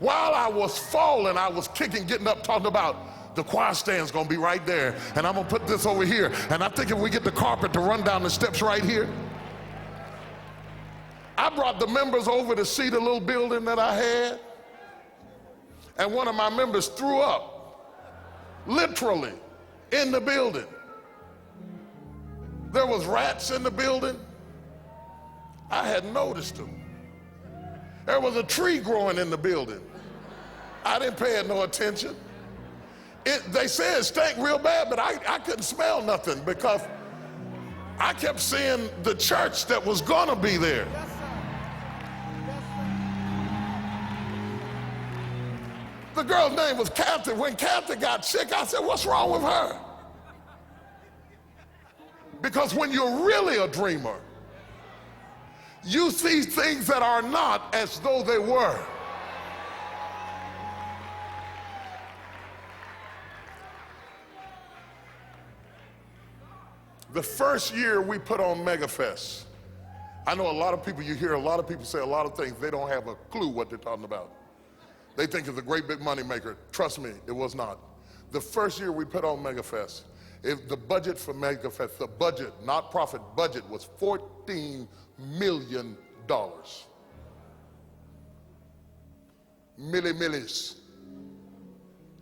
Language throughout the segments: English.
While I was falling, I was kicking, getting up, talking about the choir stand's gonna be right there, and I'm gonna put this over here, and I think if we get the carpet to run down the steps right here. I brought the members over to see the little building that I had, and one of my members threw up, literally, in the building. There was rats in the building. I hadn't noticed them. There was a tree growing in the building. I didn't pay it no attention. They said it stank real bad, but I couldn't smell nothing because I kept seeing the church that was gonna be there. The girl's name was Kathy. When Kathy got sick, I said, what's wrong with her? Because when you're really a dreamer, you see things that are not as though they were. The first year we put on MegaFest, I know a lot of people, you hear a lot of people say a lot of things, they don't have a clue what they're talking about. They think it's a great big money maker. Trust me, it was not. The first year we put on MegaFest, the budget for MegaFest, the budget, not profit, budget was $14 million. Millies.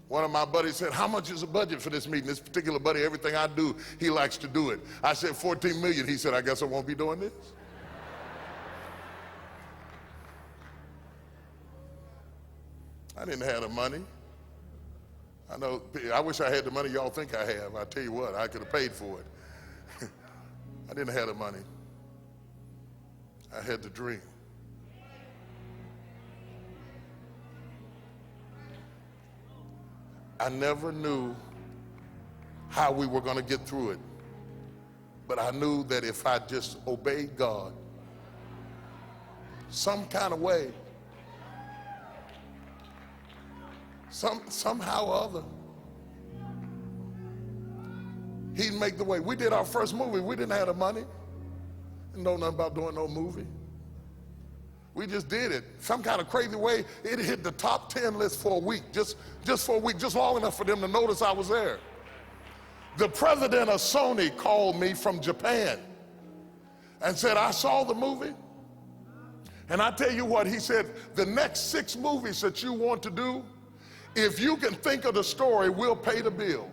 One of my buddies said, how much is the budget for this meeting? This particular buddy, everything I do, he likes to do it. I said, 14 million. He said, I guess I won't be doing this. I didn't have the money. I know, I wish I had the money y'all think I have. I tell you what, I could have paid for it. I didn't have the money. I had the dream. I never knew how we were going to get through it, but I knew that if I just obeyed God some kind of way, somehow or other, he'd make the way. We did our first movie. We didn't have the money. Didn't know nothing about doing no movie. We just did it. Some kind of crazy way, it hit the top 10 list for a week, just for a week, just long enough for them to notice I was there. The president of Sony called me from Japan and said, I saw the movie, and I tell you what, he said, the next 6 movies that you want to do, if you can think of the story, we'll pay the bill.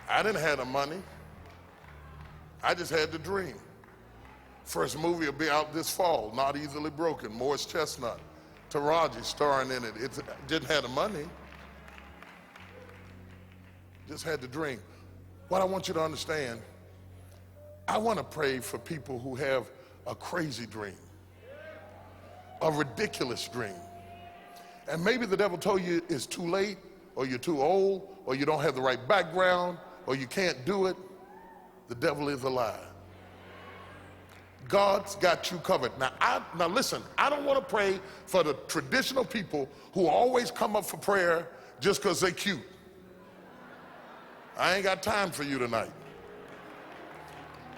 I didn't have the money. I just had the dream. First movie will be out this fall, Not Easily Broken, Morris Chestnut, Taraji starring in it. Didn't have the money. Just had the dream. What I want you to understand, I want to pray for people who have a crazy dream, a ridiculous dream. And maybe the devil told you it's too late, or you're too old, or you don't have the right background, or you can't do it. The devil is a lie. God's got you covered. Now listen, I don't want to pray for the traditional people who always come up for prayer just because they're cute. I ain't got time for you tonight.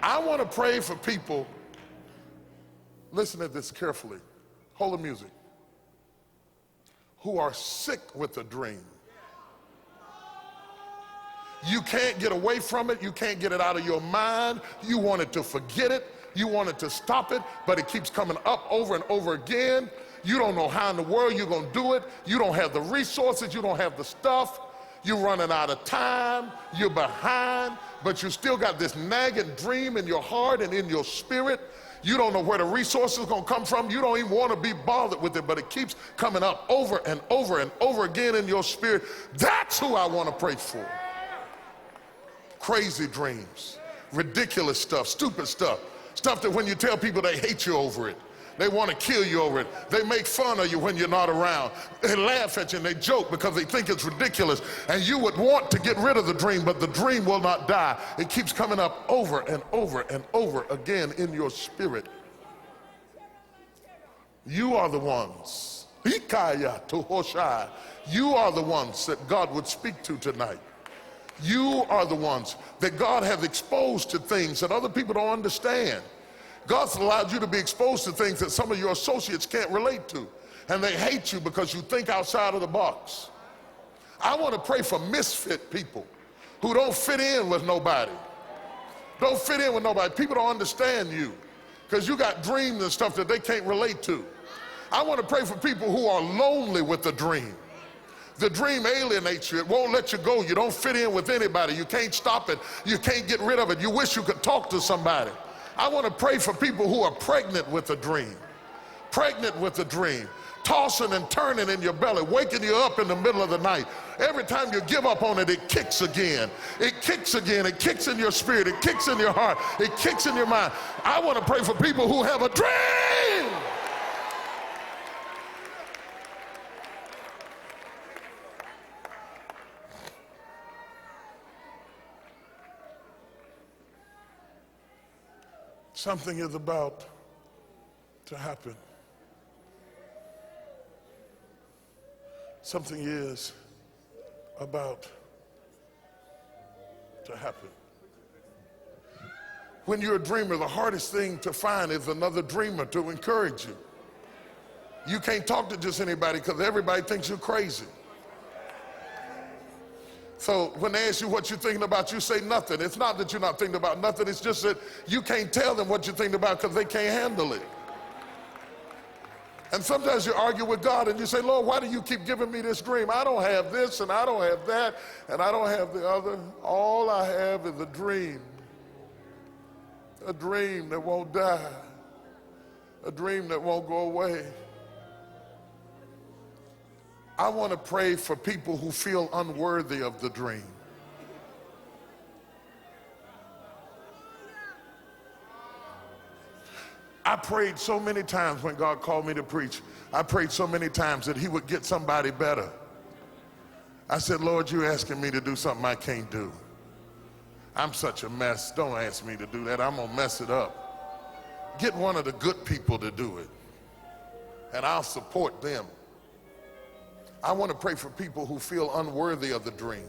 I want to pray for people, listen to this carefully, hold the music, who are sick with a dream. You can't get away from it. You can't get it out of your mind. You wanted to forget it. You wanted to stop it, but it keeps coming up over and over again. You don't know how in the world you're going to do it. You don't have the resources. You don't have the stuff. You're running out of time. You're behind, but you still got this nagging dream in your heart and in your spirit. You don't know where the resources are going to come from. You don't even want to be bothered with it, but it keeps coming up over and over and over again in your spirit. That's who I want to pray for. Crazy dreams, ridiculous stuff, stupid stuff, stuff that when you tell people they hate you over it, they want to kill you over it, they make fun of you when you're not around, they laugh at you and they joke because they think it's ridiculous, and you would want to get rid of the dream, but the dream will not die. It keeps coming up over and over and over again in your spirit. You are the ones, you are the ones that God would speak to tonight. You are the ones that God has exposed to things that other people don't understand. God's allowed you to be exposed to things that some of your associates can't relate to, and they hate you because you think outside of the box. I want to pray for misfit people who don't fit in with nobody. Don't fit in with nobody. People don't understand you because you got dreams and stuff that they can't relate to. I want to pray for people who are lonely with the dream. The dream alienates you. It won't let you go. You don't fit in with anybody. You can't stop it. You can't get rid of it. You wish you could talk to somebody. I want to pray for people who are pregnant with a dream. Pregnant with a dream. Tossing and turning in your belly, waking you up in the middle of the night. Every time you give up on it, it kicks again. It kicks again. It kicks in your spirit. It kicks in your heart. It kicks in your mind. I want to pray for people who have a dream. Something is about to happen. Something is about to happen. When you're a dreamer, the hardest thing to find is another dreamer to encourage you. You can't talk to just anybody because everybody thinks you're crazy. So when they ask you what you're thinking about, you say nothing. It's not that you're not thinking about nothing. It's just that you can't tell them what you're thinking about because they can't handle it. And sometimes you argue with God and you say, Lord, why do you keep giving me this dream? I don't have this and I don't have that and I don't have the other. All I have is a dream that won't die, a dream that won't go away. I want to pray for people who feel unworthy of the dream. I prayed so many times when God called me to preach. I prayed so many times that he would get somebody better. I said, Lord, you're asking me to do something I can't do. I'm such a mess. Don't ask me to do that. I'm going to mess it up. Get one of the good people to do it, and I'll support them. I want to pray for people who feel unworthy of the dream,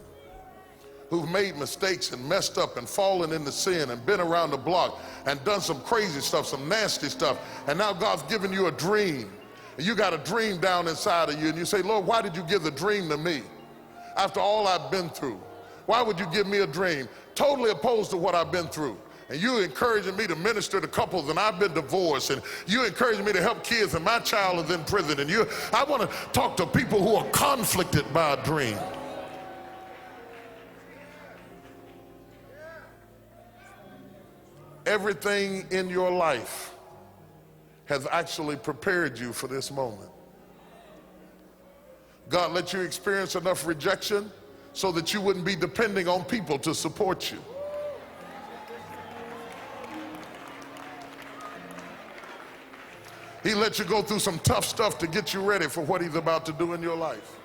who've made mistakes and messed up and fallen into sin and been around the block and done some crazy stuff, some nasty stuff, and now God's given you a dream. And you got a dream down inside of you, and you say, Lord, why did you give the dream to me? After all I've been through, why would you give me a dream? Totally opposed to what I've been through. And you encouraging me to minister to couples, and I've been divorced, and you encouraging me to help kids, and my child is in prison, and I want to talk to people who are conflicted by a dream. Everything in your life has actually prepared you for this moment. God let you experience enough rejection so that you wouldn't be depending on people to support you. He let you go through some tough stuff to get you ready for what he's about to do in your life.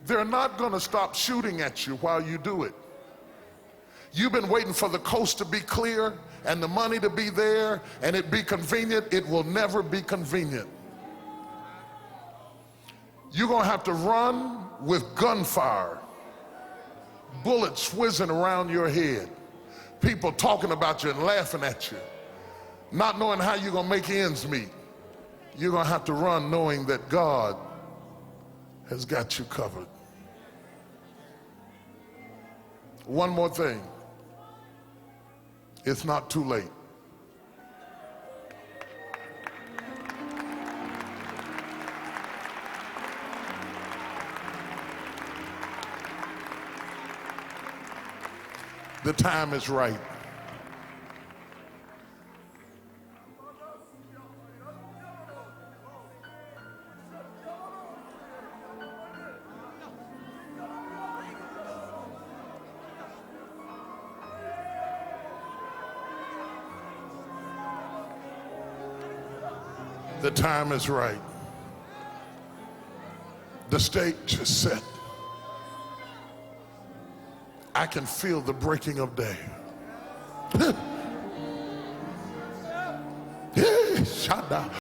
They're not going to stop shooting at you while you do it. You've been waiting for the coast to be clear and the money to be there and it be convenient. It will never be convenient. You're going to have to run with gunfire, bullets whizzing around your head, people talking about you and laughing at you, not knowing how you're going to make ends meet. You're going to have to run knowing that God has got you covered. One more thing. It's not too late. The time is right. The time is right. The stage is set. I can feel the breaking of day. Shut down.